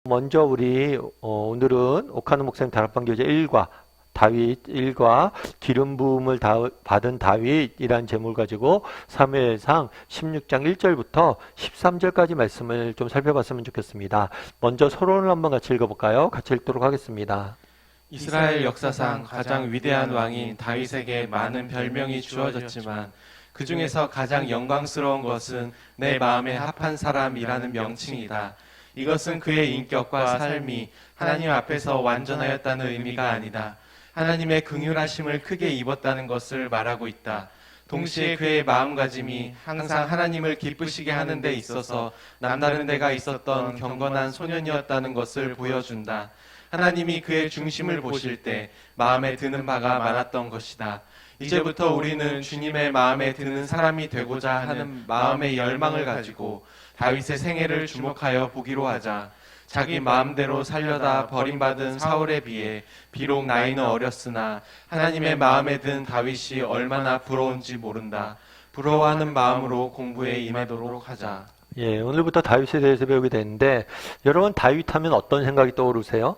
먼저 우리 오늘은 오카노 목사님 다락방 교재 1과 다윗 1과 기름 부음을 받은 다윗이라는 제목을 가지고 사무엘상 16장 1절부터 13절까지 말씀을 좀 살펴봤으면 좋겠습니다. 먼저 서론을 한번 같이 읽어볼까요? 같이 읽도록 하겠습니다. 이스라엘 역사상 가장 위대한 왕인 다윗에게 많은 별명이 주어졌지만 그 중에서 가장 영광스러운 것은 내 마음에 합한 사람이라는 명칭이다. 이것은 그의 인격과 삶이 하나님 앞에서 완전하였다는 의미가 아니다. 하나님의 긍휼하심을 크게 입었다는 것을 말하고 있다. 동시에 그의 마음가짐이 항상 하나님을 기쁘시게 하는 데 있어서 남다른 데가 있었던 경건한 소년이었다는 것을 보여준다. 하나님이 그의 중심을 보실 때 마음에 드는 바가 많았던 것이다. 이제부터 우리는 주님의 마음에 드는 사람이 되고자 하는 마음의 열망을 가지고 다윗의 생애를 주목하여 보기로 하자. 자기 마음대로 살려다 버림받은 사울에 비해 비록 나이는 어렸으나 하나님의 마음에 든 다윗이 얼마나 부러운지 모른다. 부러워하는 마음으로 공부에 임하도록 하자. 예, 오늘부터 다윗에 대해서 배우게 되는데 여러분 다윗 하면 어떤 생각이 떠오르세요?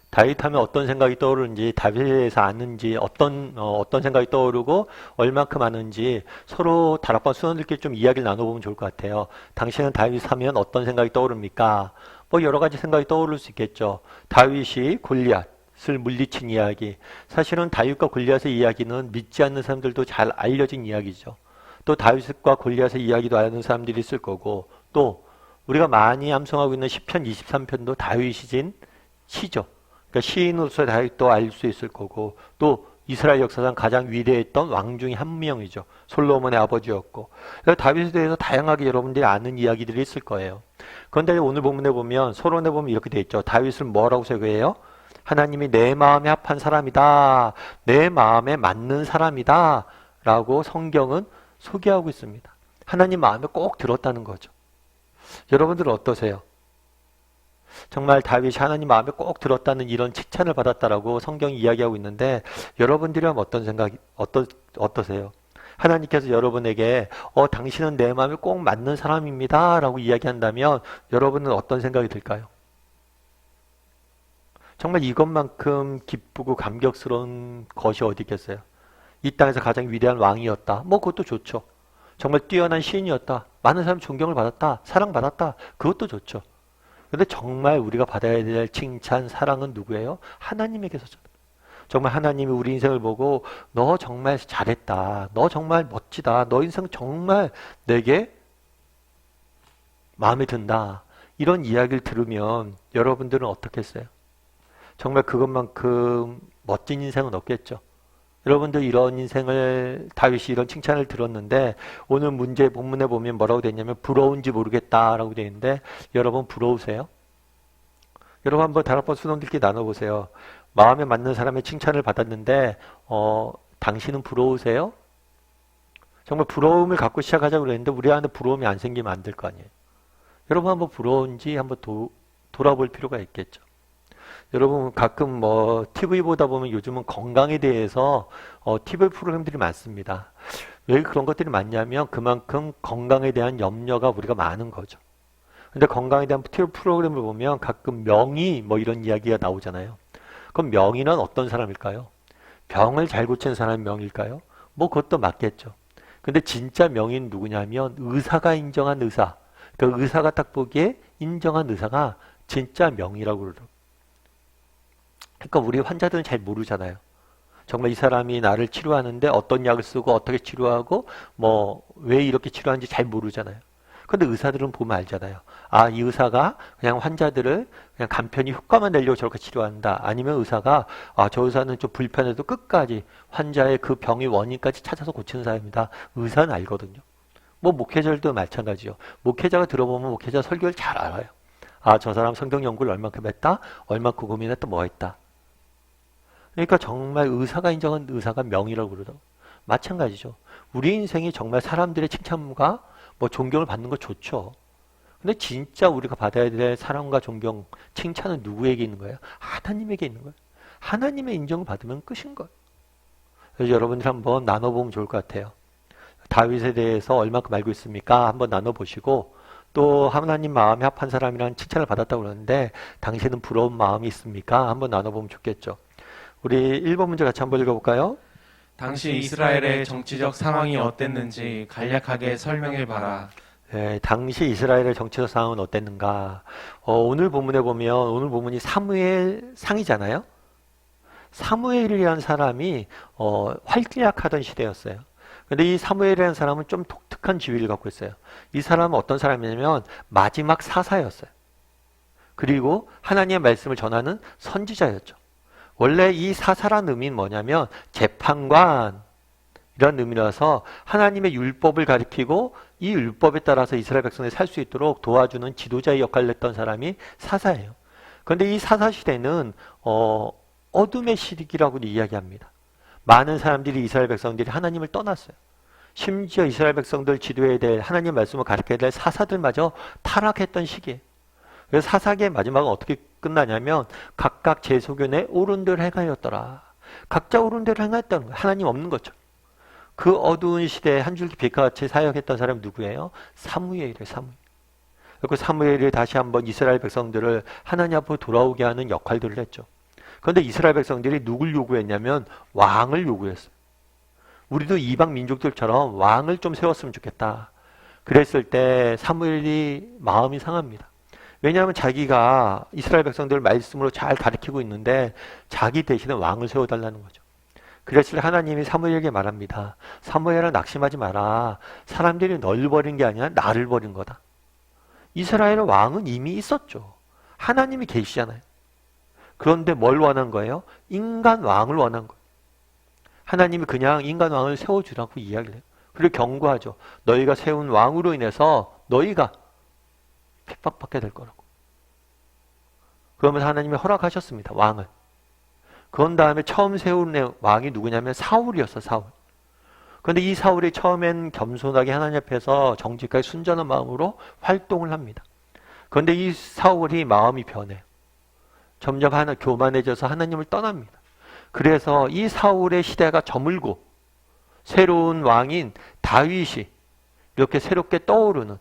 다윗 하면 어떤 생각이 떠오르는지, 다윗에 대해서 아는지, 어떤 생각이 떠오르고 얼만큼 아는지 서로 다락방 수원들끼리 좀 이야기를 나눠보면 좋을 것 같아요. 당신은 다윗 하면 어떤 생각이 떠오릅니까? 뭐 여러 가지 생각이 떠오를 수 있겠죠. 다윗이 골리앗을 물리친 이야기. 사실은 다윗과 골리앗의 이야기는 믿지 않는 사람들도 잘 알려진 이야기죠. 또 다윗과 골리앗의 이야기도 아는 사람들이 있을 거고, 또 우리가 많이 암송하고 있는 시편 23편도 다윗이 진 시죠. 그러니까 시인으로서 다윗도 알 수 있을 거고, 또 이스라엘 역사상 가장 위대했던 왕 중에 한 명이죠. 솔로몬의 아버지였고. 그래서 다윗에 대해서 다양하게 여러분들이 아는 이야기들이 있을 거예요. 그런데 오늘 본문에 보면, 서론에 보면 이렇게 돼 있죠. 다윗을 뭐라고 소개해요? 하나님이 내 마음에 합한 사람이다. 내 마음에 맞는 사람이다. 라고 성경은 소개하고 있습니다. 하나님 마음에 꼭 들었다는 거죠. 여러분들은 어떠세요? 정말 다윗이 하나님 마음에 꼭 들었다는 이런 칭찬을 받았다라고 성경이 이야기하고 있는데 여러분들이라면 어떤 생각이 어떠세요? 하나님께서 여러분에게 당신은 내 마음에 꼭 맞는 사람입니다 라고 이야기한다면 여러분은 어떤 생각이 들까요? 정말 이것만큼 기쁘고 감격스러운 것이 어디 있겠어요? 이 땅에서 가장 위대한 왕이었다. 뭐 그것도 좋죠. 정말 뛰어난 시인이었다. 많은 사람이 존경을 받았다. 사랑받았다. 그것도 좋죠. 근데 정말 우리가 받아야 될 칭찬, 사랑은 누구예요? 하나님에게서죠. 정말 하나님이 우리 인생을 보고 너 정말 잘했다. 너 정말 멋지다. 너 인생 정말 내게 마음에 든다. 이런 이야기를 들으면 여러분들은 어떻겠어요? 정말 그것만큼 멋진 인생은 없겠죠. 여러분들 이런 인생을, 다윗이 이런 칭찬을 들었는데 오늘 문제 본문에 보면 뭐라고 되어 있냐면 부러운지 모르겠다라고 되어 있는데 여러분 부러우세요? 여러분 한번 다락방 수동들끼리 나눠보세요. 마음에 맞는 사람의 칭찬을 받았는데 당신은 부러우세요? 정말 부러움을 갖고 시작하자고 그랬는데 우리 안에 부러움이 안 생기면 안 될 거 아니에요. 여러분 한번 부러운지 한번 돌아볼 필요가 있겠죠. 여러분 가끔 TV 보다 보면 요즘은 건강에 대해서 TV 프로그램들이 많습니다. 왜 그런 것들이 많냐면 그만큼 건강에 대한 염려가 우리가 많은 거죠. 근데 건강에 대한 TV 프로그램을 보면 가끔 명의 이런 이야기가 나오잖아요. 그럼 명의는 어떤 사람일까요? 병을 잘 고치는 사람이 명의일까요? 그것도 맞겠죠. 근데 진짜 명의는 누구냐면 의사가 인정한 의사. 그 의사가 딱 보기에 인정한 의사가 진짜 명의라고 그러더라고요. 그러니까 우리 환자들은 잘 모르잖아요. 정말 이 사람이 나를 치료하는데 어떤 약을 쓰고 어떻게 치료하고 왜 이렇게 치료하는지 잘 모르잖아요. 근데 의사들은 보면 알잖아요. 아, 이 의사가 그냥 환자들을 그냥 간편히 효과만 내려고 저렇게 치료한다. 아니면 의사가 저 의사는 좀 불편해도 끝까지 환자의 그 병의 원인까지 찾아서 고치는 사람이다. 의사는 알거든요. 목회자들도 마찬가지요. 목회자가 들어보면 목회자 설교를 잘 알아요. 아, 저 사람 성경 연구를 얼만큼 했다. 얼만큼 고민했다. 뭐 했다. 그러니까 정말 의사가 인정한 의사가 명의라고 그러죠. 마찬가지죠. 우리 인생이 정말 사람들의 칭찬과 존경을 받는 거 좋죠. 근데 진짜 우리가 받아야 될 사랑과 존경, 칭찬은 누구에게 있는 거예요? 하나님에게 있는 거예요. 하나님의 인정을 받으면 끝인 거예요. 그래서 여러분들 한번 나눠보면 좋을 것 같아요. 다윗에 대해서 얼마큼 알고 있습니까? 한번 나눠보시고 또 하나님 마음에 합한 사람이라는 칭찬을 받았다고 그러는데 당신은 부러운 마음이 있습니까? 한번 나눠보면 좋겠죠. 우리 1번 문제 같이 한번 읽어볼까요? 당시 이스라엘의 정치적 상황이 어땠는지 간략하게 설명해 봐라. 네, 당시 이스라엘의 정치적 상황은 어땠는가? 오늘 본문에 보면 오늘 본문이 사무엘 상이잖아요. 사무엘이라는 사람이 활약하던 시대였어요. 근데 이 사무엘이라는 사람은 좀 독특한 지위를 갖고 있어요. 이 사람은 어떤 사람이냐면 마지막 사사였어요. 그리고 하나님의 말씀을 전하는 선지자였죠. 원래 이 사사란 의미는 뭐냐면 재판관 이런 의미라서 하나님의 율법을 가리키고 이 율법에 따라서 이스라엘 백성들이 살 수 있도록 도와주는 지도자의 역할을 했던 사람이 사사예요. 그런데 이 사사 시대는 어둠의 시기라고 이야기합니다. 많은 사람들이 이스라엘 백성들이 하나님을 떠났어요. 심지어 이스라엘 백성들 지도해야 될 하나님의 말씀을 가르쳐야 될 사사들마저 타락했던 시기예요. 그래서 사사기의 마지막은 어떻게 끝나냐면 각각 제 소견에 옳은 대로 행하였더라. 각자 옳은 대로 행하였다는 거예요. 하나님 없는 거죠. 그 어두운 시대에 한 줄기 빛과 같이 사역했던 사람이 누구예요? 사무엘이에요. 사무엘. 그리고 사무엘이 다시 한번 이스라엘 백성들을 하나님 앞으로 돌아오게 하는 역할들을 했죠. 그런데 이스라엘 백성들이 누굴 요구했냐면 왕을 요구했어요. 우리도 이방 민족들처럼 왕을 좀 세웠으면 좋겠다. 그랬을 때 사무엘이 마음이 상합니다. 왜냐하면 자기가 이스라엘 백성들을 말씀으로 잘 가르치고 있는데 자기 대신에 왕을 세워달라는 거죠. 그랬을 때 하나님이 사무엘에게 말합니다. 사무엘아, 낙심하지 마라. 사람들이 널 버린 게 아니라 나를 버린 거다. 이스라엘의 왕은 이미 있었죠. 하나님이 계시잖아요. 그런데 뭘 원한 거예요? 인간 왕을 원한 거예요. 하나님이 그냥 인간 왕을 세워주라고 이야기를 해요. 그리고 경고하죠. 너희가 세운 왕으로 인해서 너희가 핍박받게 될 거라고. 그러면서 하나님이 허락하셨습니다. 왕을. 그런 다음에 처음 세운 왕이 누구냐면 사울이었어. 사울. 그런데 이 사울이 처음엔 겸손하게 하나님 앞에서 정직하게 순전한 마음으로 활동을 합니다. 그런데 이 사울이 마음이 변해요. 점점 교만해져서 하나님을 떠납니다. 그래서 이 사울의 시대가 저물고 새로운 왕인 다윗이 이렇게 새롭게 떠오르는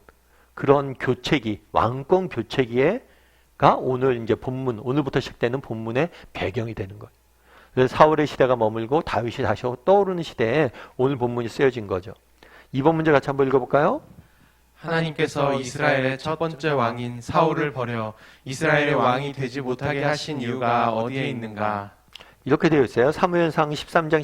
그런 교체기, 왕권 교체기가 오늘 이제 본문, 오늘부터 시작되는 본문의 배경이 되는 거예요. 그래서 사울의 시대가 머물고 다윗이 다시 떠오르는 시대에 오늘 본문이 쓰여진 거죠. 이번 문제 같이 한번 읽어볼까요? 하나님께서 이스라엘의 첫 번째 왕인 사울을 버려 이스라엘의 왕이 되지 못하게 하신 이유가 어디에 있는가? 이렇게 되어 있어요. 사무엘상 13장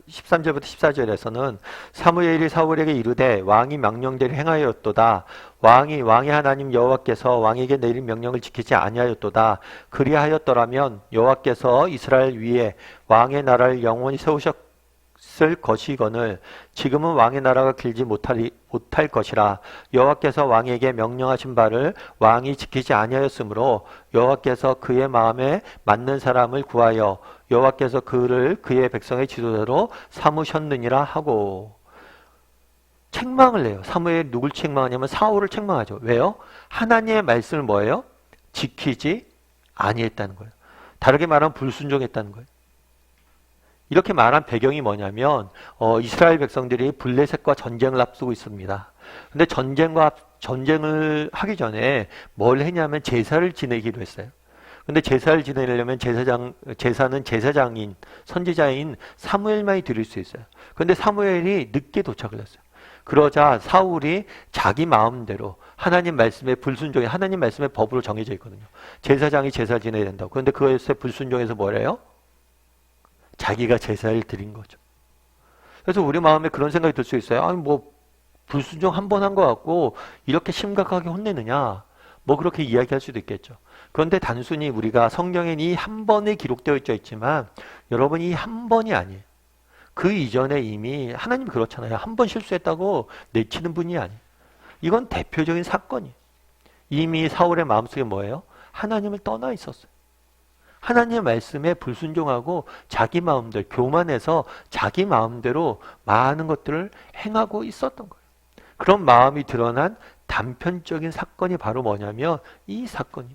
13절부터 14절에서는 사무엘이 사울에게 이르되 왕이 명령대로 행하였도다. 왕이 하나님 여호와께서 왕에게 내린 명령을 지키지 아니하였도다. 그리하였더라면 여호와께서 이스라엘 위에 왕의 나라를 영원히 세우셨을 것이거늘 지금은 왕의 나라가 길지 못할 것이라. 여호와께서 왕에게 명령하신 바를 왕이 지키지 아니하였으므로 여호와께서 그의 마음에 맞는 사람을 구하여 여호와께서 그를 그의 백성의 지도자로 삼으셨느니라 하고 책망을 해요. 사무엘이 누굴 책망하냐면 사울을 책망하죠. 왜요? 하나님의 말씀을 뭐예요? 지키지 아니했다는 거예요. 다르게 말하면 불순종했다는 거예요. 이렇게 말한 배경이 뭐냐면 이스라엘 백성들이 블레셋과 전쟁을 앞두고 있습니다. 근데 전쟁을 하기 전에 뭘 했냐면 제사를 지내기로 했어요. 근데 제사를 지내려면 제사는 제사장인 선지자인 사무엘만이 드릴 수 있어요. 근데 사무엘이 늦게 도착을 했어요. 그러자 사울이 자기 마음대로 하나님 말씀에 불순종해 하나님 말씀의 법으로 정해져 있거든요. 제사장이 제사를 지내야 된다고. 그런데 그것에 불순종해서 뭐래요? 자기가 제사를 드린 거죠. 그래서 우리 마음에 그런 생각이 들 수 있어요. 아니 뭐 불순종 한 번 한 것 같고 이렇게 심각하게 혼내느냐? 뭐 그렇게 이야기할 수도 있겠죠. 그런데 단순히 우리가 성경에 이 한 번에 기록되어 있지만 여러분 이 한 번이 아니에요. 그 이전에 이미 하나님이 그렇잖아요. 한 번 실수했다고 내치는 분이 아니에요. 이건 대표적인 사건이에요. 이미 사울의 마음속에 뭐예요? 하나님을 떠나 있었어요. 하나님의 말씀에 불순종하고 자기 마음대로 교만해서 자기 마음대로 많은 것들을 행하고 있었던 거예요. 그런 마음이 드러난 단편적인 사건이 바로 뭐냐면 이 사건이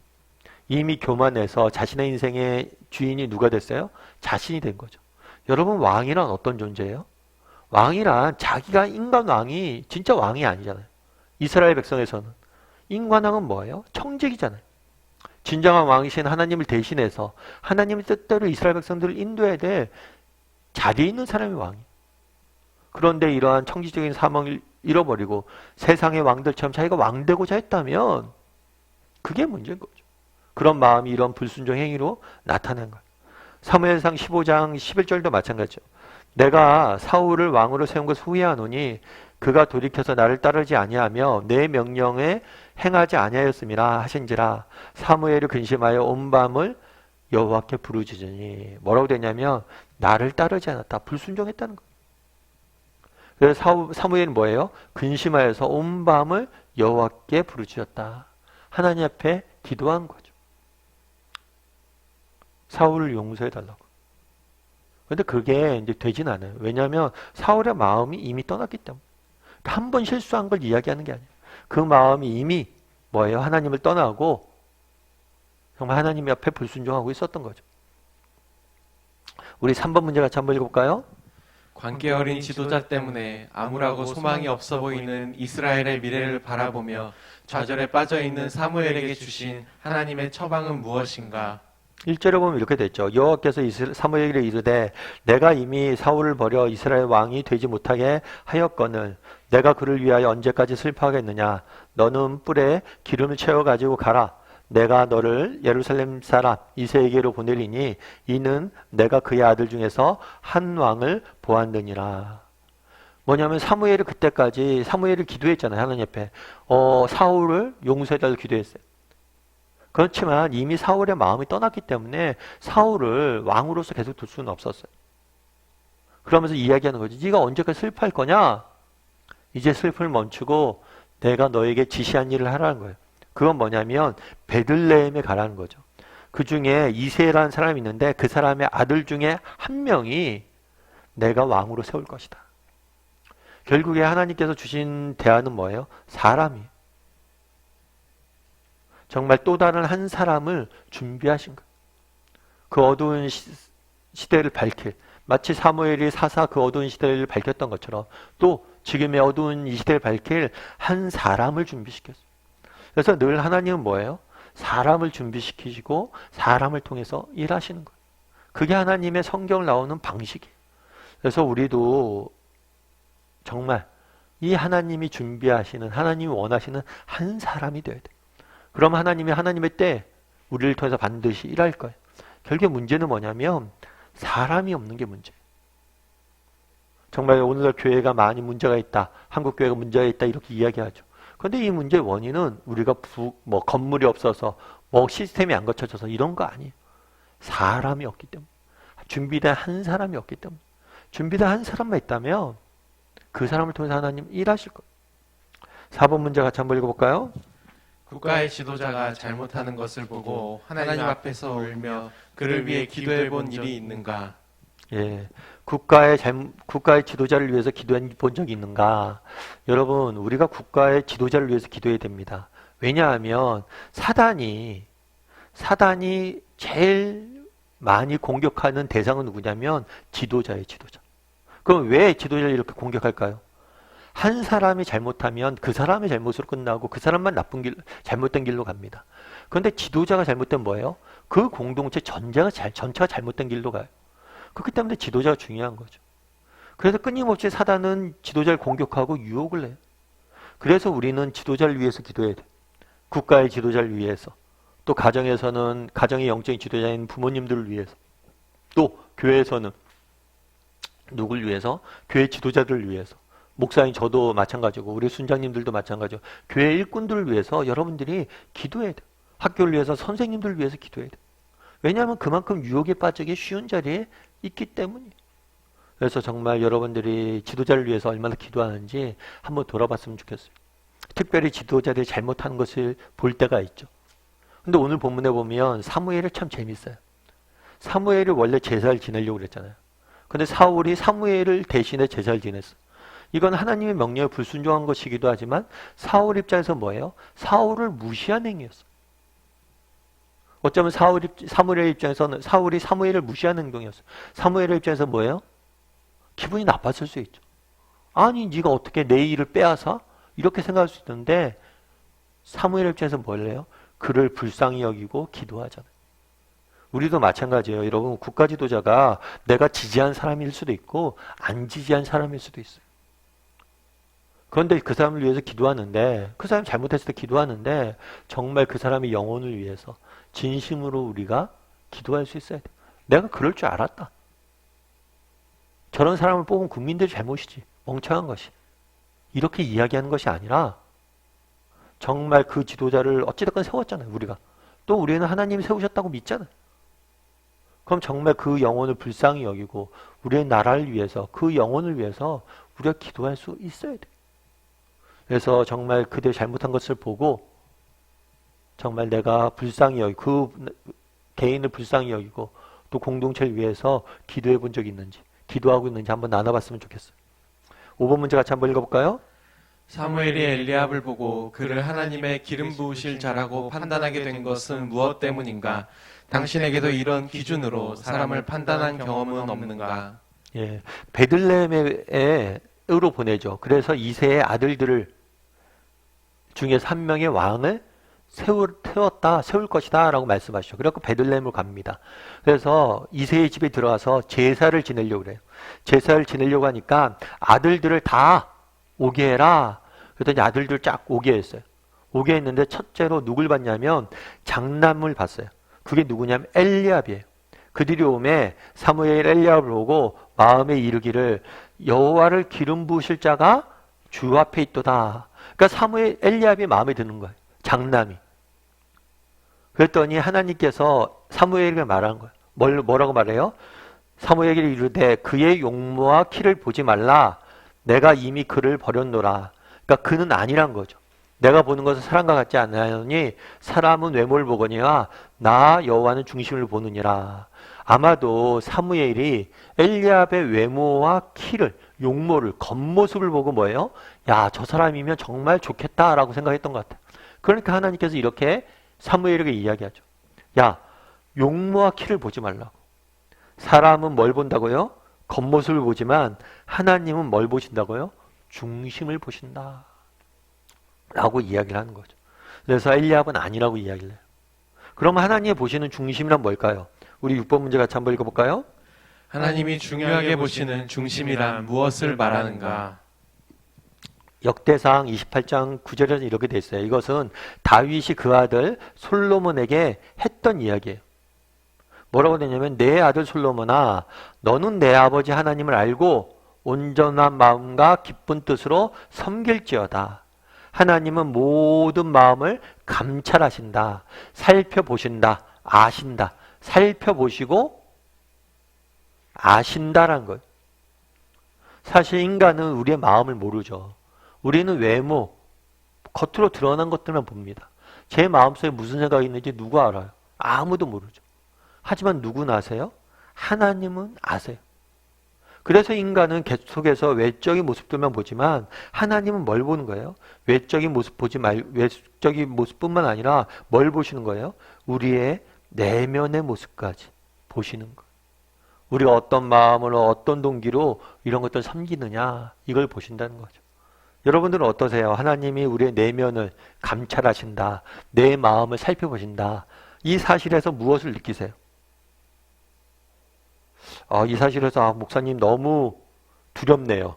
이미 교만해서 자신의 인생의 주인이 누가 됐어요? 자신이 된 거죠. 여러분 왕이란 어떤 존재예요? 왕이란 자기가 인간 왕이 진짜 왕이 아니잖아요. 이스라엘 백성에서는 인관왕은 뭐예요? 청직이잖아요. 진정한 왕이신 하나님을 대신해서 하나님의 뜻대로 이스라엘 백성들을 인도해야 될 자리에 있는 사람이 왕이에요. 그런데 이러한 청지적인 사명을 잃어버리고 세상의 왕들처럼 자기가 왕되고자 했다면 그게 문제인 거죠. 그런 마음이 이런 불순종 행위로 나타난 거예요. 사무엘상 15장 11절도 마찬가지죠. 내가 사울을 왕으로 세운 것을 후회하노니 그가 돌이켜서 나를 따르지 아니하며 내 명령에 행하지 아니하였음이라 하신지라. 사무엘이 근심하여 온 밤을 여호와께 부르짖으니 뭐라고 되냐면 나를 따르지 않았다. 불순종했다는 거예요. 그래서 사무엘은 뭐예요? 근심하여서 온 밤을 여호와께 부르짖었다. 하나님 앞에 기도한 거죠. 사울을 용서해달라고. 그런데 그게 이제 되진 않아요. 왜냐하면 사울의 마음이 이미 떠났기 때문에. 한 번 실수한 걸 이야기하는 게 아니에요. 그 마음이 이미 뭐예요? 하나님을 떠나고 정말 하나님 앞에 불순종하고 있었던 거죠. 우리 3번 문제 같이 한번 읽어볼까요? 관계 어린 지도자 때문에 암울하고 소망이 없어 보이는 이스라엘의 미래를 바라보며 좌절에 빠져 있는 사무엘에게 주신 하나님의 처방은 무엇인가? 1절에 보면 이렇게 됐죠. 여호와께서 사무엘에게 이르되 내가 이미 사울을 버려 이스라엘 왕이 되지 못하게 하였거늘 내가 그를 위하여 언제까지 슬퍼하겠느냐. 너는 뿔에 기름을 채워 가지고 가라. 내가 너를 예루살렘 사람 이새에게로 보내리니 이는 내가 그의 아들 중에서 한 왕을 보았느니라. 뭐냐면 사무엘이 그때까지 사무엘이 기도했잖아요. 하나님 앞에 사울을 용서해달라고 기도했어요. 그렇지만 이미 사울의 마음이 떠났기 때문에 사울을 왕으로서 계속 둘 수는 없었어요. 그러면서 이야기하는 거지. 네가 언제까지 슬퍼할 거냐? 이제 슬픔을 멈추고 내가 너에게 지시한 일을 하라는 거예요. 그건 뭐냐면 베들레헴에 가라는 거죠. 그 중에 이새라는 사람이 있는데 그 사람의 아들 중에 한 명이 내가 왕으로 세울 것이다. 결국에 하나님께서 주신 대안은 뭐예요? 사람이에요. 정말 또 다른 한 사람을 준비하신 거예요. 그 어두운 시대를 밝힐, 마치 사무엘이 사사 그 어두운 시대를 밝혔던 것처럼 또 지금의 어두운 이 시대를 밝힐 한 사람을 준비시켰어요. 그래서 늘 하나님은 뭐예요? 사람을 준비시키시고 사람을 통해서 일하시는 거예요. 그게 하나님의 성경 나오는 방식이에요. 그래서 우리도 정말 이 하나님이 준비하시는, 하나님이 원하시는 한 사람이 되어야 돼요. 그럼 하나님이 하나님의 때 우리를 통해서 반드시 일할 거예요. 결국에 문제는 뭐냐면 사람이 없는 게 문제예요. 정말 오늘날 교회가 많이 문제가 있다. 한국 교회가 문제가 있다. 이렇게 이야기하죠. 그런데 이 문제의 원인은 우리가 건물이 없어서 시스템이 안 거쳐져서 이런 거 아니에요. 사람이 없기 때문에. 준비된 한 사람이 없기 때문에. 준비된 한 사람만 있다면 그 사람을 통해서 하나님 일하실 거예요. 4번 문제 같이 한번 읽어볼까요? 국가의 지도자가 잘못하는 것을 보고 하나님 앞에서 울며 그를 위해 기도해 본 일이 있는가? 예, 국가의 지도자를 위해서 기도해 본 적이 있는가? 여러분, 우리가 국가의 지도자를 위해서 기도해야 됩니다. 왜냐하면 사단이 제일 많이 공격하는 대상은 누구냐면 지도자예요, 지도자. 그럼 왜 지도자를 이렇게 공격할까요? 한 사람이 잘못하면 그 사람의 잘못으로 끝나고 그 사람만 잘못된 길로 갑니다. 그런데 지도자가 잘못된 뭐예요? 그 공동체 전체가 잘못된 길로 가요. 그렇기 때문에 지도자가 중요한 거죠. 그래서 끊임없이 사단은 지도자를 공격하고 유혹을 해요. 그래서 우리는 지도자를 위해서 기도해야 돼요. 국가의 지도자를 위해서. 또 가정에서는 가정의 영적인 지도자인 부모님들을 위해서. 또 교회에서는 누굴 위해서? 교회 지도자들을 위해서. 목사님 저도 마찬가지고 우리 순장님들도 마찬가지고 교회 일꾼들을 위해서 여러분들이 기도해야 돼요. 학교를 위해서 선생님들을 위해서 기도해야 돼요. 왜냐하면 그만큼 유혹에 빠지기 쉬운 자리에 있기 때문이에요. 그래서 정말 여러분들이 지도자를 위해서 얼마나 기도하는지 한번 돌아봤으면 좋겠어요. 특별히 지도자들이 잘못하는 것을 볼 때가 있죠. 근데 오늘 본문에 보면 사무엘이 참 재밌어요. 사무엘이 원래 제사를 지내려고 그랬잖아요. 근데 사울이 사무엘을 대신해 제사를 지냈어. 이건 하나님의 명령에 불순종한 것이기도 하지만 사울 입장에서 뭐예요? 사울을 무시한 행위였어. 어쩌면 사무엘의 입장에서는 사울이 사무엘을 무시하는 행동이었어요. 사무엘의 입장에서 뭐예요? 기분이 나빴을 수 있죠. 아니 네가 어떻게 내 일을 빼앗아? 이렇게 생각할 수 있는데 사무엘 입장에서 뭘 해요? 그를 불쌍히 여기고 기도하잖아요. 우리도 마찬가지예요. 여러분, 국가 지도자가 내가 지지한 사람일 수도 있고 안 지지한 사람일 수도 있어요. 그런데 그 사람을 위해서 기도하는데, 그 사람이 잘못했을 때 기도하는데 정말 그 사람의 영혼을 위해서 진심으로 우리가 기도할 수 있어야 돼요. 내가 그럴 줄 알았다. 저런 사람을 뽑은 국민들이 잘못이지. 멍청한 것이. 이렇게 이야기하는 것이 아니라 정말 그 지도자를 어찌됐건 세웠잖아요. 우리가. 또 우리는 하나님이 세우셨다고 믿잖아요. 그럼 정말 그 영혼을 불쌍히 여기고 우리의 나라를 위해서, 그 영혼을 위해서 우리가 기도할 수 있어야 돼요. 그래서 정말 그들이 잘못한 것을 보고 정말 내가 불쌍히 여기고 그 개인을 불쌍히 여기고 또 공동체를 위해서 기도해 본 적이 있는지, 기도하고 있는지 한번 나눠봤으면 좋겠어요. 5번 문제 같이 한번 읽어볼까요? 사무엘이 엘리압을 보고 그를 하나님의 기름 부으실 자라고 판단하게 된 것은 무엇 때문인가? 당신에게도 이런 기준으로 사람을 판단한 경험은 없는가? 예, 베들레헴으로 보내죠. 그래서 이세의 아들들을 중에서 한 명의 왕을 세울 것이다 라고 말씀하시죠. 그래서 베들레헴으로 갑니다. 그래서 이세의 집에 들어가서 제사를 지내려고 그래요. 제사를 지내려고 하니까 아들들을 다 오게 해라. 그랬더니 아들들 쫙 오게 했어요. 오게 했는데 첫째로 누굴 봤냐면 장남을 봤어요. 그게 누구냐면 엘리압이에요. 그들이 오매 사무엘 엘리압을 보고 마음에 이르기를 여호와를 기름 부으실 자가 주 앞에 있도다. 그러니까 사무엘 엘리압이 마음에 드는 거예요. 장남이. 그랬더니 하나님께서 사무엘에게 말한 거예요. 뭐라고 말해요? 사무엘에게 이르되 그의 용모와 키를 보지 말라. 내가 이미 그를 버렸노라. 그러니까 그는 아니란 거죠. 내가 보는 것은 사람과 같지 않으니 사람은 외모를 보거니와 나 여호와는 중심을 보느니라. 아마도 사무엘이 엘리압의 외모와 키를, 용모를, 겉모습을 보고 뭐예요? 야, 저 사람이면 정말 좋겠다라고 생각했던 것 같아요. 그러니까 하나님께서 이렇게 사무엘에게 이야기하죠. 야, 용모와 키를 보지 말라고. 사람은 뭘 본다고요? 겉모습을 보지만 하나님은 뭘 보신다고요? 중심을 보신다. 라고 이야기를 하는 거죠. 그래서 엘리압은 아니라고 이야기를 해요. 그럼 하나님이 보시는 중심이란 뭘까요? 우리 6번 문제 같이 한번 읽어볼까요? 하나님이 중요하게 보시는 중심이란 무엇을 말하는가? 역대상 28장 9절에는 이렇게 돼 있어요. 이것은 다윗이 그 아들 솔로몬에게 했던 이야기예요. 뭐라고 되냐면 내 아들 솔로몬아 너는 내 아버지 하나님을 알고 온전한 마음과 기쁜 뜻으로 섬길지어다. 하나님은 모든 마음을 감찰하신다. 살펴보신다. 아신다. 살펴보시고 아신다라는 거예요. 사실 인간은 우리의 마음을 모르죠. 우리는 외모, 겉으로 드러난 것들만 봅니다. 제 마음속에 무슨 생각이 있는지 누가 알아요? 아무도 모르죠. 하지만 누구는 아세요? 하나님은 아세요. 그래서 인간은 계속해서 외적인 모습들만 보지만 하나님은 뭘 보는 거예요? 외적인 모습뿐만 아니라 뭘 보시는 거예요? 우리의 내면의 모습까지 보시는 거예요. 우리가 어떤 마음으로 어떤 동기로 이런 것들을 섬기느냐 이걸 보신다는 거죠. 여러분들은 어떠세요? 하나님이 우리의 내면을 감찰하신다. 내 마음을 살펴보신다. 이 사실에서 무엇을 느끼세요? 이 사실에서 목사님 너무 두렵네요.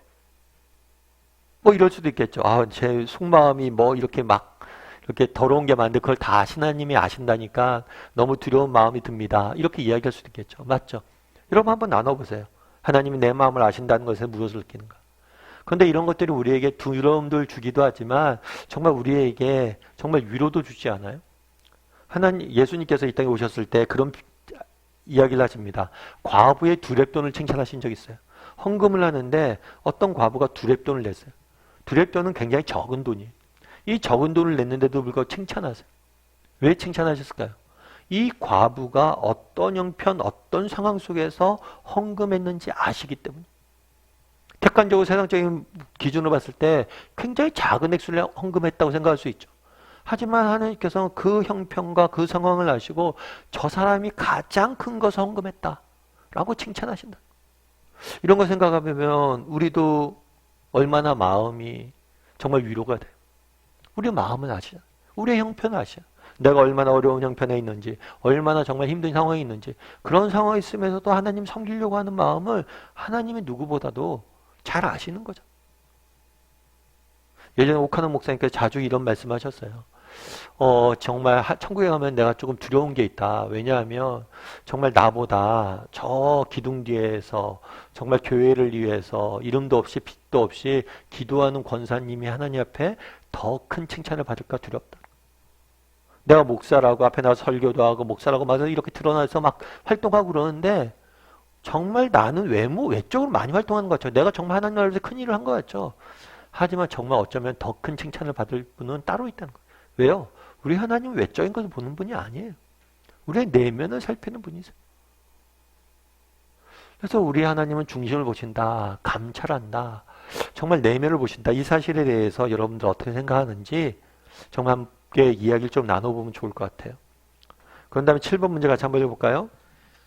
뭐 이럴 수도 있겠죠. 제 속마음이 뭐 이렇게 막 이렇게 더러운 게 많은데 그걸 다 하나님이 아신다니까 너무 두려운 마음이 듭니다. 이렇게 이야기할 수도 있겠죠. 맞죠? 여러분 한번 나눠보세요. 하나님이 내 마음을 아신다는 것에 무엇을 느끼는가? 그런데 이런 것들이 우리에게 두려움을 주기도 하지만 정말 우리에게 정말 위로도 주지 않아요? 예수님께서 이 땅에 오셨을 때 그런 이야기를 하십니다. 과부의 두렙돈을 칭찬하신 적 있어요. 헌금을 하는데 어떤 과부가 두렙돈을 냈어요. 두렙돈은 굉장히 적은 돈이에요. 이 적은 돈을 냈는데도 불구하고 칭찬하세요. 왜 칭찬하셨을까요? 이 과부가 어떤 형편, 어떤 상황 속에서 헌금했는지 아시기 때문에. 객관적으로 세상적인 기준으로 봤을 때 굉장히 작은 액수를 헌금했다고 생각할 수 있죠. 하지만 하나님께서는 그 형편과 그 상황을 아시고 저 사람이 가장 큰 것을 헌금했다라고 칭찬하신다. 이런 거 생각하면 우리도 얼마나 마음이 정말 위로가 돼요. 우리 마음은 아시잖아요. 우리의 형편을 아셔. 내가 얼마나 어려운 형편에 있는지, 얼마나 정말 힘든 상황에 있는지, 그런 상황에 있으면서도 하나님 섬기려고 하는 마음을 하나님이 누구보다도 잘 아시는 거죠. 예전에 오카노 목사님께서 자주 이런 말씀하셨어요. 정말 천국에 가면 내가 조금 두려운 게 있다. 왜냐하면 정말 나보다 저 기둥 뒤에서 정말 교회를 위해서 이름도 없이 빛도 없이 기도하는 권사님이 하나님 앞에 더 큰 칭찬을 받을까 두렵다. 내가 목사라고 앞에 나와서 설교도 하고 목사라고 막 이렇게 드러나서 막 활동하고 그러는데 정말 나는 외적으로 많이 활동하는 것 같죠. 내가 정말 하나님 나라에서 큰 일을 한 것 같죠. 하지만 정말 어쩌면 더 큰 칭찬을 받을 분은 따로 있다는 거예요. 왜요? 우리 하나님은 외적인 것을 보는 분이 아니에요. 우리의 내면을 살피는 분이세요. 그래서 우리 하나님은 중심을 보신다. 감찰한다. 정말 내면을 보신다. 이 사실에 대해서 여러분들 어떻게 생각하는지 정말 함께 이야기를 좀 나눠보면 좋을 것 같아요. 그런 다음에 7번 문제 같이 한번 해볼까요?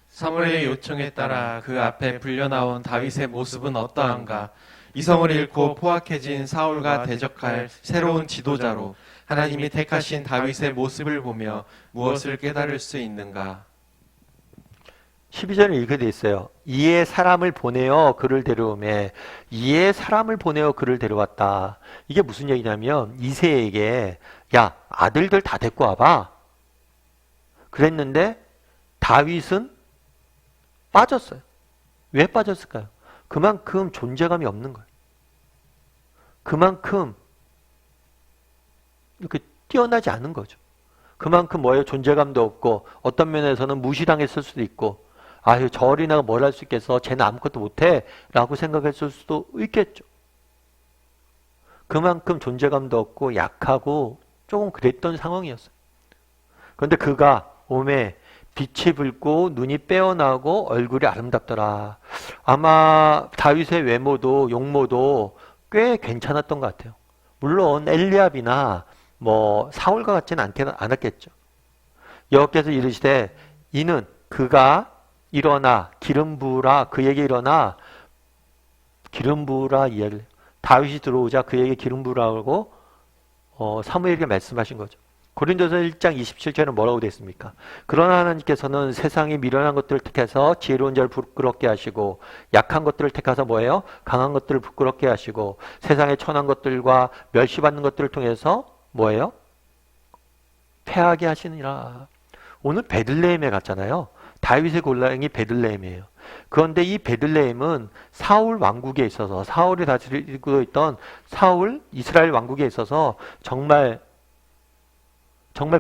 사무엘의 요청에 따라 그 앞에 불려나온 다윗의 모습은 어떠한가? 이성을 잃고 포악해진 사울과 대적할 새로운 지도자로 하나님이 택하신 다윗의 모습을 보며 무엇을 깨달을 수 있는가? 12절에 이렇게 돼 있어요. 이에 사람을 보내어 그를 데려오매 이에 사람을 보내어 그를 데려왔다. 이게 무슨 얘기냐면 이새에게 야 아들들 다 데리고 와봐. 그랬는데 다윗은 빠졌어요. 왜 빠졌을까요? 그만큼 존재감이 없는 거예요. 그만큼 이렇게 뛰어나지 않은 거죠. 그만큼 뭐예요? 존재감도 없고 어떤 면에서는 무시당했을 수도 있고 아유 저 어린아가 뭘 할 수 있겠어? 쟤는 아무것도 못해 라고 생각했을 수도 있겠죠. 그만큼 존재감도 없고 약하고 조금 그랬던 상황이었어요. 그런데 그가 오매 빛이 붉고 눈이 빼어나고 얼굴이 아름답더라. 아마 다윗의 외모도 용모도 꽤 괜찮았던 것 같아요. 물론 엘리압이나 뭐 사울과 같지는 않았겠죠. 여호와께서 이르시되 이는 그가 일어나 기름 부으라 그에게 일어나 기름 부으라 이야기를 해요. 다윗이 들어오자 그에게 기름 부으라고 사무엘에게 말씀하신 거죠. 고린도서 1장 27절에는 뭐라고 되어 있습니까? 그러나 하나님께서는 세상에 미련한 것들을 택해서 지혜로운 자를 부끄럽게 하시고 약한 것들을 택해서 뭐예요? 강한 것들을 부끄럽게 하시고 세상에 천한 것들과 멸시받는 것들을 통해서 뭐예요? 패하게 하시니라. 오늘 베들레헴에 갔잖아요. 다윗의 고향이 베들레헴이에요. 그런데 이 베들레헴은 사울 왕국에 있어서 사울이 다스리고 있던 사울 이스라엘 왕국에 있어서 정말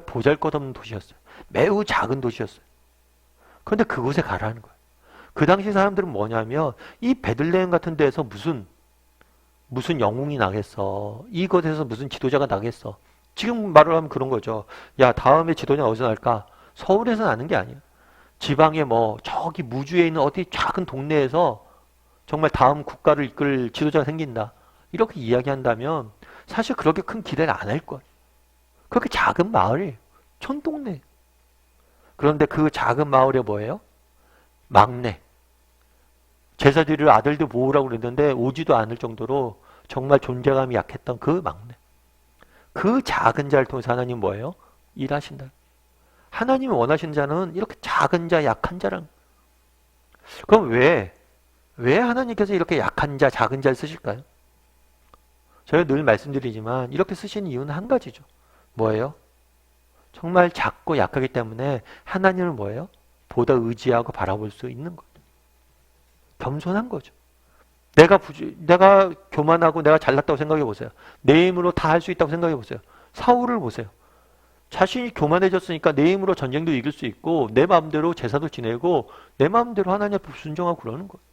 보잘것없는 도시였어요. 매우 작은 도시였어요. 그런데 그곳에 가라는 거예요. 그 당시 사람들은 뭐냐면 이 베들레헴 같은 데에서 무슨 영웅이 나겠어. 이곳에서 무슨 지도자가 나겠어. 지금 말을 하면 그런 거죠. 야 다음에 지도자 어디서 날까? 서울에서 나는 게 아니야. 지방에 뭐 저기 무주에 있는 어디 작은 동네에서 정말 다음 국가를 이끌 지도자가 생긴다. 이렇게 이야기한다면 사실 그렇게 큰 기대를 안 할 거예요. 그렇게 작은 마을이에요. 촌동네. 그런데 그 작은 마을에 뭐예요? 막내. 제사 드릴 아들도 모으라고 그랬는데 오지도 않을 정도로 정말 존재감이 약했던 그 막내. 그 작은 자를 통해서 하나님 뭐예요? 일하신다. 하나님이 원하시는 자는 이렇게 작은 자, 약한 자랑. 그럼 왜 하나님께서 이렇게 약한 자, 작은 자를 쓰실까요? 제가 늘 말씀드리지만 이렇게 쓰시는 이유는 한 가지죠. 뭐예요? 정말 작고 약하기 때문에 하나님을 뭐예요? 보다 의지하고 바라볼 수 있는 거예요. 겸손한 거죠. 내가 교만하고 내가 잘났다고 생각해 보세요. 내 힘으로 다 할 수 있다고 생각해 보세요. 사울을 보세요. 자신이 교만해졌으니까 내 힘으로 전쟁도 이길 수 있고 내 마음대로 제사도 지내고 내 마음대로 하나님 앞에 순종하고 그러는 거예요.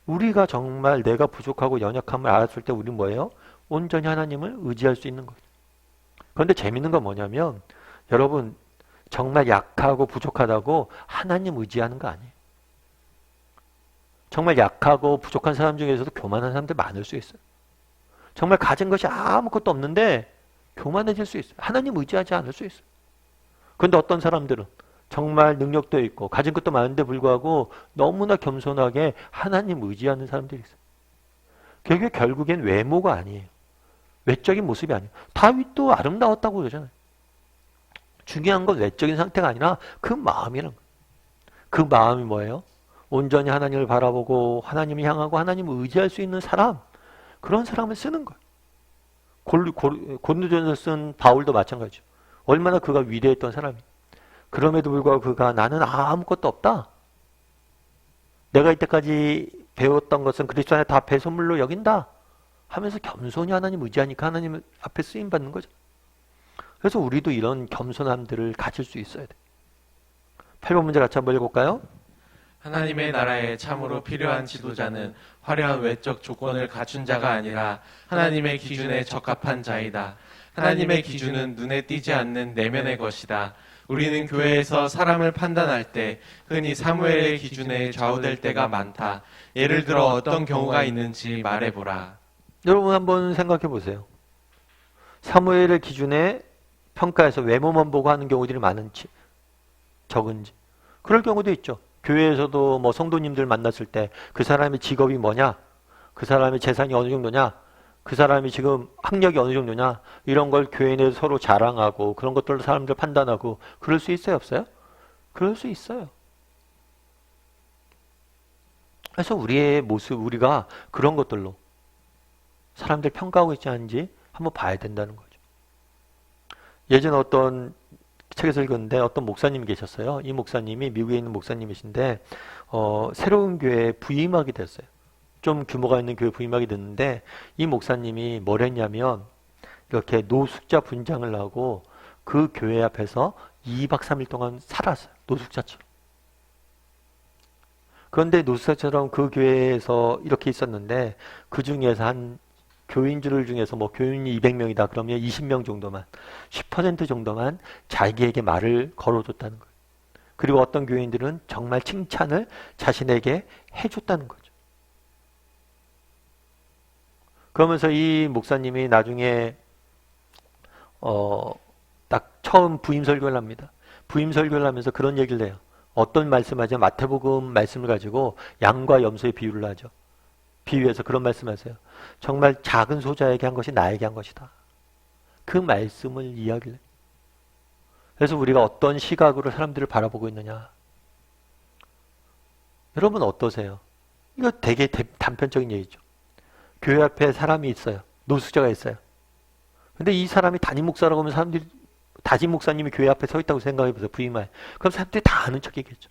우리가 정말 내가 부족하고 연약함을 알았을 때 우리는 뭐예요? 온전히 하나님을 의지할 수 있는 거예요. 그런데 재밌는 건 뭐냐면 여러분 정말 약하고 부족하다고 하나님 의지하는 거 아니에요. 정말 약하고 부족한 사람 중에서도 교만한 사람들 많을 수 있어요. 정말 가진 것이 아무것도 없는데 교만해질 수 있어요. 하나님 의지하지 않을 수 있어요. 그런데 어떤 사람들은 정말 능력도 있고 가진 것도 많은데 불구하고 너무나 겸손하게 하나님 의지하는 사람들이 있어요. 그게 결국엔 외모가 아니에요. 외적인 모습이 아니에요. 다윗도 아름다웠다고 그러잖아요. 중요한 건 외적인 상태가 아니라 그 마음이란 거예요. 그 마음이 뭐예요? 온전히 하나님을 바라보고 하나님을 향하고 하나님을 의지할 수 있는 사람, 그런 사람을 쓰는 거예요. 고린도전서 쓴 바울도 마찬가지죠. 얼마나 그가 위대했던 사람이에요. 그럼에도 불구하고 그가 나는 아무것도 없다. 내가 이때까지 배웠던 것은 그리스도 안에 다 배선물로 여긴다 하면서 겸손히 하나님 의지하니까 하나님 앞에 쓰임받는 거죠. 그래서 우리도 이런 겸손함들을 가질 수 있어야 돼. 8번 문제 같이 한번 읽어볼까요? 하나님의 나라에 참으로 필요한 지도자는 화려한 외적 조건을 갖춘 자가 아니라 하나님의 기준에 적합한 자이다. 하나님의 기준은 눈에 띄지 않는 내면의 것이다. 우리는 교회에서 사람을 판단할 때 흔히 사무엘의 기준에 좌우될 때가 많다. 예를 들어 어떤 경우가 있는지 말해보라. 여러분 한번 생각해 보세요. 사무엘의 기준에 평가해서 외모만 보고 하는 경우들이 많은지 적은지. 그럴 경우도 있죠. 교회에서도 뭐 성도님들 만났을 때 그 사람의 직업이 뭐냐, 그 사람의 재산이 어느 정도냐, 그 사람이 지금 학력이 어느 정도냐, 이런 걸 교회 내에서 서로 자랑하고 그런 것들로 사람들 판단하고 그럴 수 있어요, 없어요? 그럴 수 있어요. 그래서 우리의 모습, 우리가 그런 것들로 사람들 평가하고 있지 않은지 한번 봐야 된다는 거죠. 예전에 어떤 책에서 읽었는데 어떤 목사님이 계셨어요. 이 목사님이 미국에 있는 목사님이신데 새로운 교회에 부임하게 됐어요. 좀 규모가 있는 교회 부임하게 됐는데 이 목사님이 뭘 했냐면 이렇게 노숙자 분장을 하고 그 교회 앞에서 2박 3일 동안 살았어요. 노숙자처럼. 그런데 노숙자처럼 그 교회에서 이렇게 있었는데 그 중에서 한 교인들 중에서 뭐 교인이 200명이다 그러면 20명 정도만 10% 정도만 자기에게 말을 걸어줬다는 거예요. 그리고 어떤 교인들은 정말 칭찬을 자신에게 해줬다는 거죠. 그러면서 이 목사님이 나중에 딱 처음 부임 설교를 합니다. 부임 설교를 하면서 그런 얘기를 해요. 어떤 말씀하죠? 마태복음 말씀을 가지고 양과 염소의 비유를 하죠. 비유해서 그런 말씀하세요. 정말 작은 소자에게 한 것이 나에게 한 것이다. 그 말씀을 이야기를 해요. 그래서 우리가 어떤 시각으로 사람들을 바라보고 있느냐. 여러분 어떠세요? 이거 되게 단편적인 얘기죠. 교회 앞에 사람이 있어요. 노숙자가 있어요. 근데 이 사람이 담임 목사라고 하면 사람들이 담임 목사님이 교회 앞에 서 있다고 생각해보세요. 부임할. 그럼 사람들이 다 아는 척이겠죠.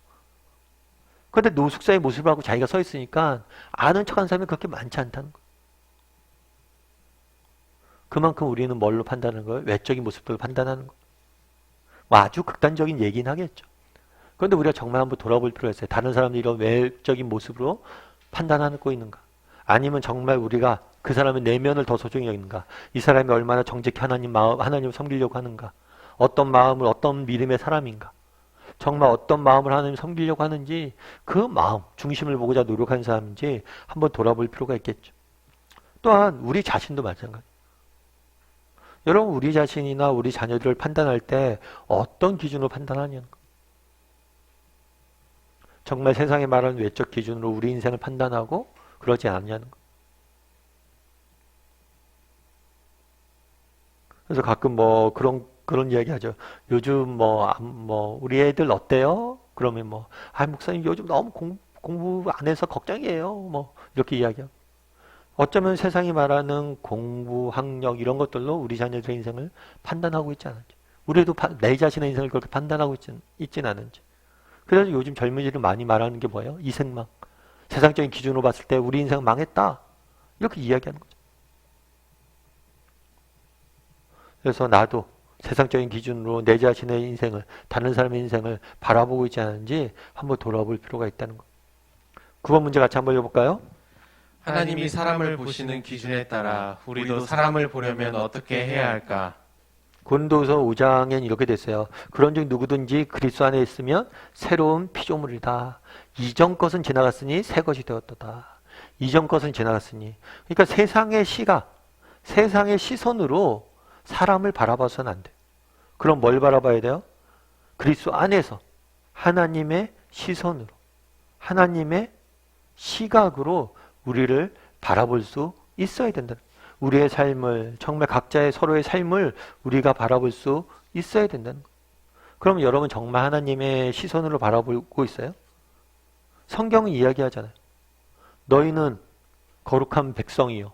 그런데 노숙자의 모습을 하고 자기가 서 있으니까 아는 척하는 사람이 그렇게 많지 않다는 거예요. 그만큼 우리는 뭘로 판단하는 거예요? 외적인 모습들로 판단하는 거예요. 뭐 아주 극단적인 얘기는 하겠죠. 그런데 우리가 정말 한번 돌아볼 필요가 있어요. 다른 사람들이 이런 외적인 모습으로 판단하고 있는가? 아니면 정말 우리가 그 사람의 내면을 더 소중히 여기는가? 이 사람이 얼마나 정직히 하나님을 섬기려고 하는가? 어떤 마음을, 어떤 믿음의 사람인가? 정말 어떤 마음을 하나님을 섬기려고 하는지 그 마음, 중심을 보고자 노력하는 사람인지 한번 돌아볼 필요가 있겠죠. 또한 우리 자신도 마찬가지. 여러분 우리 자신이나 우리 자녀들을 판단할 때 어떤 기준으로 판단하냐는 거. 정말 세상에 말하는 외적 기준으로 우리 인생을 판단하고 그러지 않냐는 거. 그래서 가끔 뭐 그런 이야기 하죠. 요즘 우리 애들 어때요? 그러면 목사님 요즘 너무 공부 안 해서 걱정이에요. 이렇게 이야기하고. 어쩌면 세상이 말하는 공부, 학력 이런 것들로 우리 자녀들의 인생을 판단하고 있지 않은지. 우리도 내 자신의 인생을 그렇게 판단하고 있진 않은지. 그래서 요즘 젊은이들이 많이 말하는 게 뭐예요? 이생망. 세상적인 기준으로 봤을 때 우리 인생 망했다. 이렇게 이야기하는 거죠. 그래서 나도 세상적인 기준으로 내 자신의 인생을, 다른 사람의 인생을 바라보고 있지 않은지 한번 돌아볼 필요가 있다는 거예요. 9번 문제 같이 한번 읽어볼까요? 하나님이 사람을 보시는 기준에 따라 우리도 사람을 보려면 어떻게 해야 할까? 고린도후서 5장엔 이렇게 됐어요. 그런즉 누구든지 그리스도 안에 있으면 새로운 피조물이다. 이전 것은 지나갔으니 새 것이 되었도다. 이전 것은 지나갔으니. 그러니까 세상의 시각, 세상의 시선으로 사람을 바라봐서는 안 돼요. 그럼 뭘 바라봐야 돼요? 그리스도 안에서 하나님의 시선으로, 하나님의 시각으로 우리를 바라볼 수 있어야 된다. 우리의 삶을, 정말 각자의 서로의 삶을 우리가 바라볼 수 있어야 된다는 거예요. 그럼 여러분 정말 하나님의 시선으로 바라보고 있어요? 성경은 이야기하잖아요. 너희는 거룩한 백성이요,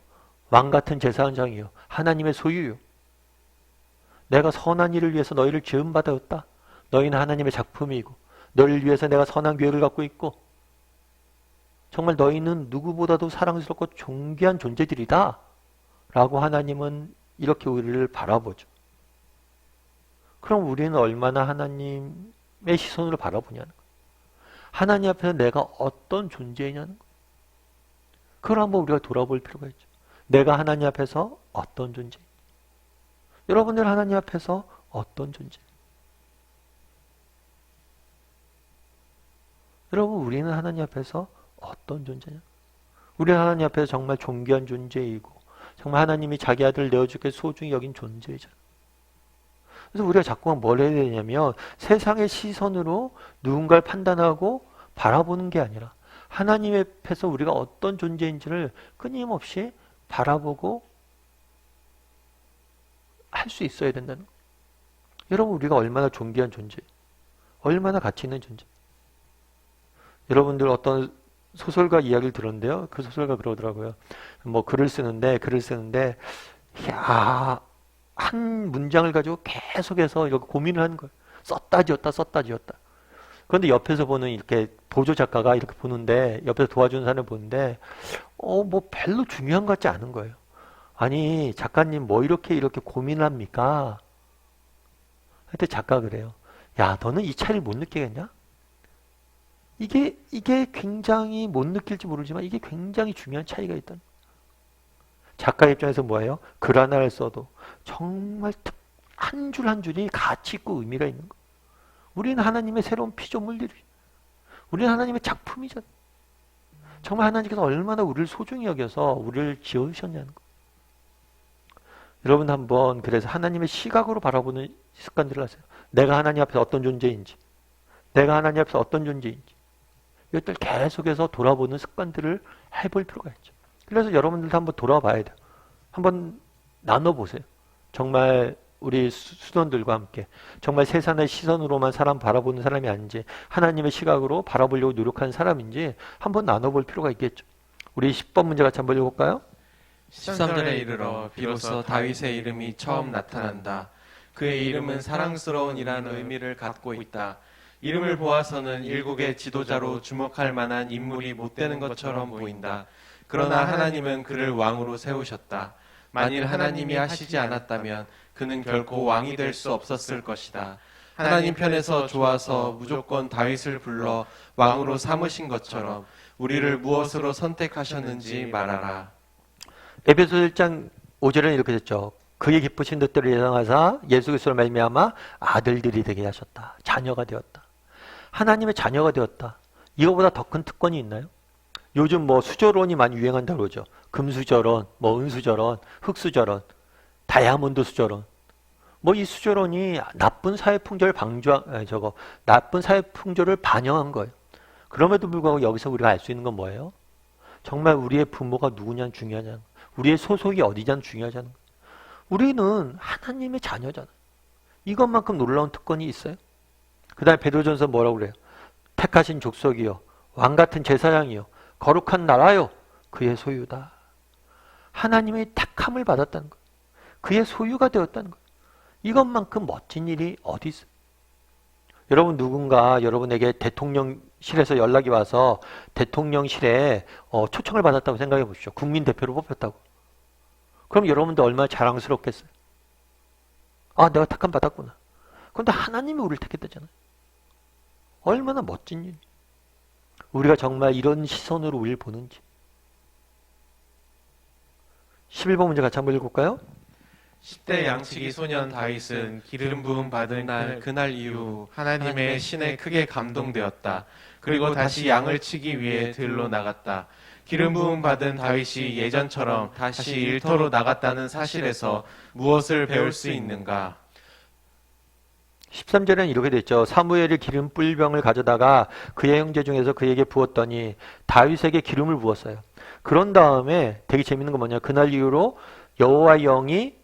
왕같은 제사장이요, 하나님의 소유요. 내가 선한 일을 위해서 너희를 지음받았다. 너희는 하나님의 작품이고 너희를 위해서 내가 선한 계획을 갖고 있고 정말 너희는 누구보다도 사랑스럽고 존귀한 존재들이다 라고 하나님은 이렇게 우리를 바라보죠. 그럼 우리는 얼마나 하나님의 시선으로 바라보냐는 거예요. 하나님 앞에서 내가 어떤 존재냐는 거예요. 그걸 한번 우리가 돌아볼 필요가 있죠. 내가 하나님 앞에서 어떤 존재? 여러분들 하나님 앞에서 어떤 존재? 여러분 우리는 하나님 앞에서 어떤 존재냐? 우리는 하나님 앞에서 정말 존귀한 존재이고 정말 하나님이 자기 아들 내어주게 소중히 여긴 존재이잖아. 그래서 우리가 자꾸만 뭘 해야 되냐면 세상의 시선으로 누군가를 판단하고 바라보는 게 아니라 하나님 앞에서 우리가 어떤 존재인지를 끊임없이 바라보고 할 수 있어야 된다는 거예요. 여러분 우리가 얼마나 존귀한 존재, 얼마나 가치 있는 존재. 여러분들 어떤 소설가 이야기를 들었는데요. 그 소설가 그러더라고요. 뭐 글을 쓰는데 야, 한 문장을 가지고 계속해서 이렇게 고민을 하는 거예요. 썼다 지었다 썼다 지었다. 그런데 옆에서 보는 이렇게 보조 작가가 이렇게 보는데 옆에서 도와주는 사람을 보는데 뭐 별로 중요한 것 같지 않은 거예요. 아니 작가님 뭐 이렇게 고민을 합니까? 그때 작가가 그래요. 야 너는 이 차이를 못 느끼겠냐? 이게 굉장히 못 느낄지 모르지만 이게 굉장히 중요한 차이가 있다. 작가 입장에서 뭐예요? 글 하나를 써도 정말 한 줄 한 줄이 가치 있고 의미가 있는 거. 우리는 하나님의 새로운 피조물들이, 우리는 하나님의 작품이잖아. 정말 하나님께서 얼마나 우리를 소중히 여겨서 우리를 지으셨냐는 거. 여러분 한번 그래서 하나님의 시각으로 바라보는 습관들을 하세요. 내가 하나님 앞에서 어떤 존재인지, 내가 하나님 앞에서 어떤 존재인지 이것들 계속해서 돌아보는 습관들을 해볼 필요가 있죠. 그래서 여러분들도 한번 돌아봐야 돼요. 한번 나눠보세요. 정말 우리 수도원들과 함께 정말 세상의 시선으로만 사람 바라보는 사람이 아닌지 하나님의 시각으로 바라보려고 노력하는 사람인지 한번 나눠볼 필요가 있겠죠. 우리 10번 문제 같이 한번 읽어볼까요? 13절에 이르러 비로소 다윗의 이름이 처음 나타난다. 그의 이름은 사랑스러운이라는 의미를 갖고 있다. 이름을 보아서는 일국의 지도자로 주목할 만한 인물이 못 되는 것처럼 보인다. 그러나 하나님은 그를 왕으로 세우셨다. 만일 하나님이 하시지 않았다면 그는 결코 왕이 될 수 없었을 것이다. 하나님 편에서 좋아서 무조건 다윗을 불러 왕으로 삼으신 것처럼 우리를 무엇으로 선택하셨는지 말하라. 에베소 1장 5절은 이렇게 됐죠. 그의 기쁘신 뜻대로 예상하사 예수 그리스도로 말미암아 아들들이 되게 하셨다. 자녀가 되었다. 하나님의 자녀가 되었다. 이거보다 더 큰 특권이 있나요? 요즘 뭐 수저론이 많이 유행한다고 그러죠. 금수저론, 뭐 은수저론, 흑수저론, 다이아몬드 수저론. 뭐 이 수저론이 나쁜 사회 풍조를 나쁜 사회 풍조를 반영한 거예요. 그럼에도 불구하고 여기서 우리가 알 수 있는 건 뭐예요? 정말 우리의 부모가 누구냐는 중요하냐는 거예요. 우리의 소속이 어디냐는 중요하잖아요. 우리는 하나님의 자녀잖아요. 이것만큼 놀라운 특권이 있어요? 그 다음에 베드로전서 뭐라고 그래요? 택하신 족속이요, 왕같은 제사장이요, 거룩한 나라요, 그의 소유다. 하나님의 택함을 받았다는 거예요. 그의 소유가 되었다는 거예요. 이것만큼 멋진 일이 어디 있어요? 여러분 누군가 여러분에게 대통령실에서 연락이 와서 대통령실에 초청을 받았다고 생각해 보십시오. 국민 대표로 뽑혔다고. 그럼 여러분들 얼마나 자랑스럽겠어요? 아, 내가 택함 받았구나. 그런데 하나님이 우리를 택했다잖아요. 얼마나 멋진 일. 우리가 정말 이런 시선으로 우리를 보는지. 11번 문제 같이 한번 읽어볼까요? 10대 양치기 소년 다윗은 기름 부음 받은 그날 이후 하나님의 신에 크게 감동되었다. 그리고 다시 양을 치기 위해 들로 나갔다. 기름 부음 받은 다윗이 예전처럼 다시 일터로 나갔다는 사실에서 무엇을 배울 수 있는가? 13절에는 이렇게 됐죠. 사무엘이 기름 뿔병을 가져다가 그의 형제 중에서 그에게 부었더니 다윗에게 기름을 부었어요. 그런 다음에 되게 재밌는 건 뭐냐. 그날 이후로 여호와의 영이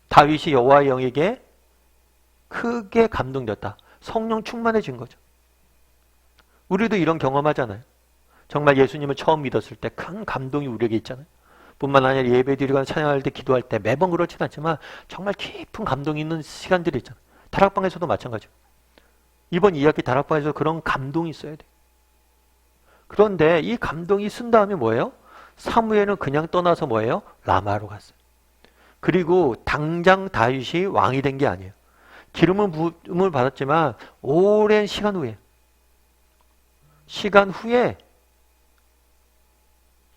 다윗이 여호와의 영에게 크게 감동됐다. 성령 충만해진 거죠. 우리도 이런 경험하잖아요. 정말 예수님을 처음 믿었을 때 큰 감동이 우리에게 있잖아요. 뿐만 아니라 예배드리거나 찬양할 때 기도할 때 매번 그렇진 않지만 정말 깊은 감동이 있는 시간들이 있잖아요. 다락방에서도 마찬가지예요. 이번 이야기 다락방에서 그런 감동이 있어야 돼요. 그런데 이 감동이 쓴 다음에 뭐예요? 사무엘은 그냥 떠나서 뭐예요? 라마로 갔어요. 그리고 당장 다윗이 왕이 된 게 아니에요. 기름은 부음을 받았지만 오랜 시간 후에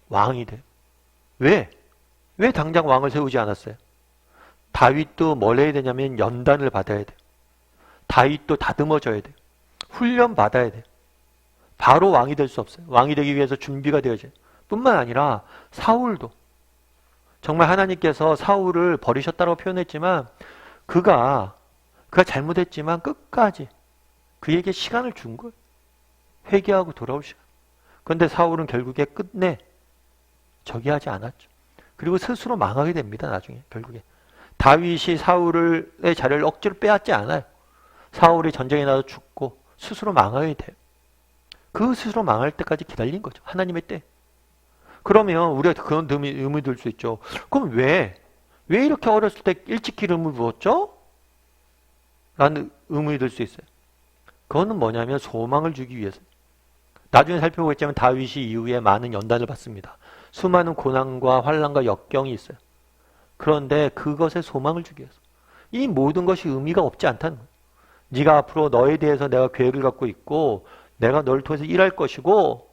왕이 돼요. 왜? 왜 당장 왕을 세우지 않았어요? 다윗도 뭘 해야 되냐면 연단을 받아야 돼요. 다윗도 다듬어져야 돼요. 훈련 받아야 돼요. 바로 왕이 될 수 없어요. 왕이 되기 위해서 준비가 되어져요. 뿐만 아니라 사울도 정말 하나님께서 사울을 버리셨다고 표현했지만 그가 잘못했지만 끝까지 그에게 시간을 준 거예요. 회개하고 돌아올 시간. 그런데 사울은 결국에 끝내 저기 하지 않았죠. 그리고 스스로 망하게 됩니다. 나중에 결국에. 다윗이 사울의 자리를 억지로 빼앗지 않아요. 사울이 전쟁에 나서 죽고 스스로 망하게 돼요. 그 스스로 망할 때까지 기다린 거죠. 하나님의 때. 그러면 우리가 그런 의문이 들 수 있죠. 그럼 왜 이렇게 어렸을 때 일찍 기름을 부었죠? 라는 의문이 들 수 있어요. 그거는 뭐냐면 소망을 주기 위해서. 나중에 살펴보겠지만 다윗이 이후에 많은 연단을 받습니다. 수많은 고난과 환난과 역경이 있어요. 그런데 그것에 소망을 주기 위해서. 이 모든 것이 의미가 없지 않다는 거예요. 네가 앞으로 너에 대해서 내가 계획을 갖고 있고 내가 너를 통해서 일할 것이고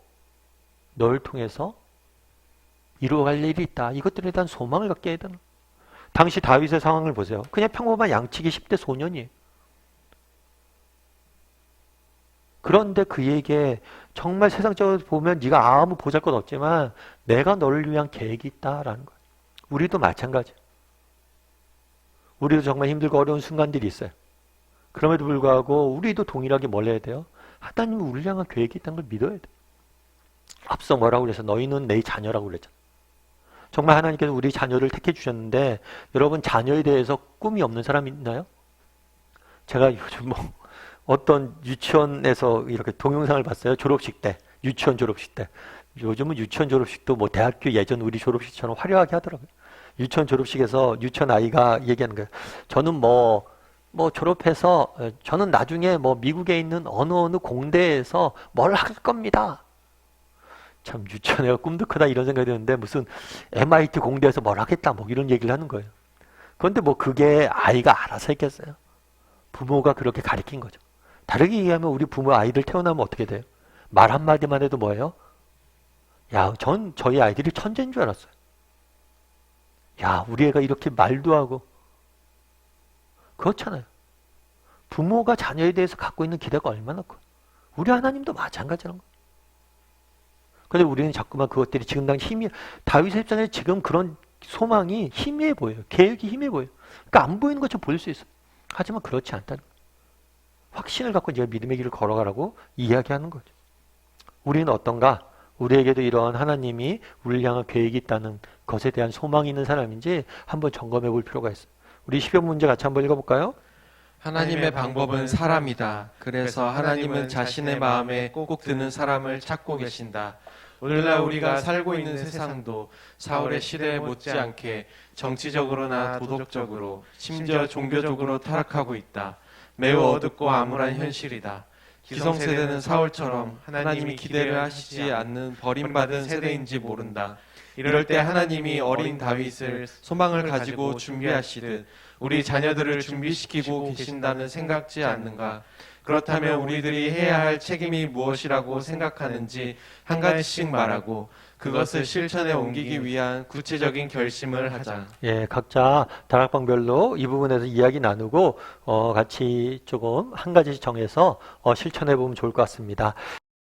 너를 통해서 이루어갈 일이 있다. 이것들에 대한 소망을 갖게 해야 되는 거예요. 당시 다윗의 상황을 보세요. 그냥 평범한 양치기 10대 소년이에요. 그런데 그에게 정말 세상적으로 보면 네가 아무 보잘것 없지만 내가 너를 위한 계획이 있다라는 거예요. 우리도 마찬가지예요. 우리도 정말 힘들고 어려운 순간들이 있어요. 그럼에도 불구하고 우리도 동일하게 뭘 해야 돼요? 하나님은 우리를 향한 계획이 있다는 걸 믿어야 돼요. 앞서 뭐라고 그랬어요? 너희는 내 자녀라고 그랬잖아요. 정말 하나님께서 우리 자녀를 택해 주셨는데 여러분 자녀에 대해서 꿈이 없는 사람이 있나요? 제가 요즘 어떤 유치원에서 이렇게 동영상을 봤어요. 졸업식 때, 유치원 졸업식 때. 요즘은 유치원 졸업식도 대학교 예전 우리 졸업식처럼 화려하게 하더라고요. 유치원 졸업식에서 유치원 아이가 얘기하는 거예요. 저는 졸업해서 저는 나중에 미국에 있는 어느 공대에서 뭘 할 겁니다. 참 유치원애가 꿈도 크다 이런 생각이 드는데 무슨 MIT 공대에서 뭘 하겠다 이런 얘기를 하는 거예요. 그런데 그게 아이가 알아서 했겠어요. 부모가 그렇게 가르친 거죠. 다르게 얘기하면 우리 부모 아이들 태어나면 어떻게 돼요? 말 한마디만 해도 뭐예요? 야, 저희 아이들이 천재인 줄 알았어요. 야, 우리 애가 이렇게 말도 하고. 그렇잖아요. 부모가 자녀에 대해서 갖고 있는 기대가 얼마나 커요. 우리 하나님도 마찬가지라는 거예요. 근데 우리는 자꾸만 그것들이 지금 당시 다윗의 입장에 지금 그런 소망이 희미해 보여요. 계획이 희미해 보여요. 그러니까 안 보이는 것처럼 보일 수 있어요. 하지만 그렇지 않다는 거예요. 확신을 갖고 네가 믿음의 길을 걸어가라고 이야기하는 거죠. 우리는 어떤가? 우리에게도 이러한 하나님이 우리를 향한 계획이 있다는 것에 대한 소망이 있는 사람인지 한번 점검해 볼 필요가 있어요. 우리 시편 문제 같이 한번 읽어볼까요? 하나님의 방법은 사람이다. 그래서 하나님은 자신의 마음에 꼭 드는 사람을 찾고 계신다. 오늘날 우리가 살고 있는 세상도 사울의 시대에 못지않게 정치적으로나 도덕적으로 심지어 종교적으로 타락하고 있다. 매우 어둡고 암울한 현실이다. 기성세대는 사울처럼 하나님이 기대를 하시지 않는 버림받은 세대인지 모른다. 이럴 때 하나님이 어린 다윗을 소망을 가지고 준비하시듯 우리 자녀들을 준비시키고 계신다는 생각지 않는가? 그렇다면 우리들이 해야 할 책임이 무엇이라고 생각하는지 한 가지씩 말하고 그것을 실천에 옮기기 위한 구체적인 결심을 하자. 예, 각자 다락방별로 이 부분에서 이야기 나누고 같이 조금 한 가지씩 정해서 실천해 보면 좋을 것 같습니다.